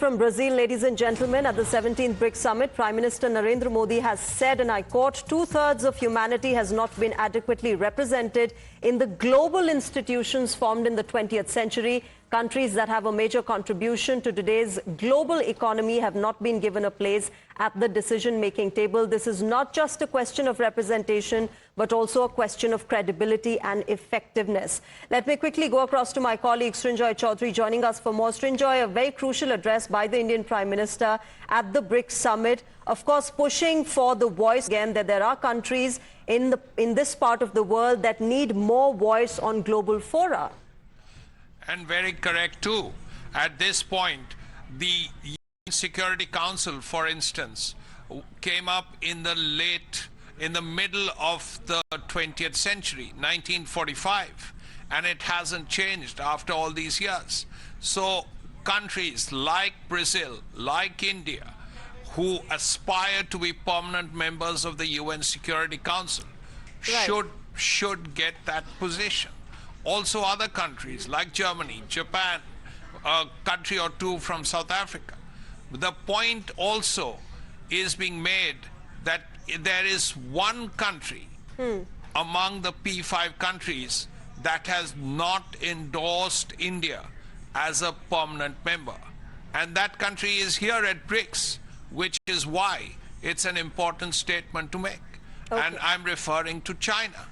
from Brazil, ladies and gentlemen. At the 17th BRICS Summit, Prime Minister Narendra Modi has said, and I quote, "Two-thirds of humanity has not been adequately represented in the global institutions formed in the 20th century. Countries that have a major contribution to today's global economy have not been given a place at the decision-making table. This is not just a question of representation, but also a question of credibility and effectiveness." Let me quickly go across to my colleague Srinjoy Chaudhary joining us for more. Srinjoy, a very crucial address by the Indian Prime Minister at the BRICS Summit, of course pushing for the voice again that there are countries in this part of the world that need more voice on global fora. And very correct too. At this point, the UN Security Council, for instance, came up in the middle of the 20th century, 1945, and it hasn't changed after all these years. So countries like Brazil, like India, who aspire to be permanent members of the UN Security Council, should get that position. Also other countries like Germany, Japan, a country or two from South Africa. The point also is being made that there is one country among the P5 countries that has not endorsed India as a permanent member. And that country is here at BRICS, which is why it's an important statement to make. Okay. And I'm referring to China.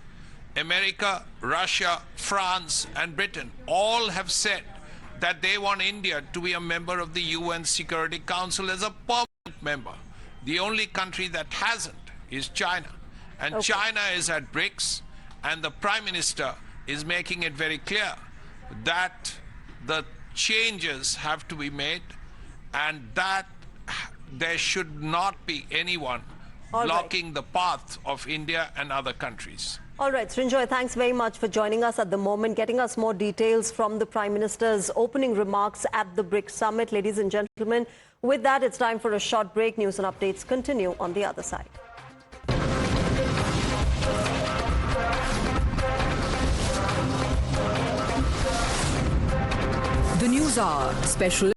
America, Russia, France, and Britain all have said that they want India to be a member of the UN Security Council as a permanent member. The only country that hasn't is China. And okay. China is at BRICS, and the Prime Minister is making it very clear that the changes have to be made and that there should not be anyone blocking the path of India and other countries. All right, Srinjoy, thanks very much for joining us at the moment, getting us more details from the Prime Minister's opening remarks at the BRICS Summit. Ladies and gentlemen, with that, it's time for a short break. News and updates continue on the other side. The News Hour special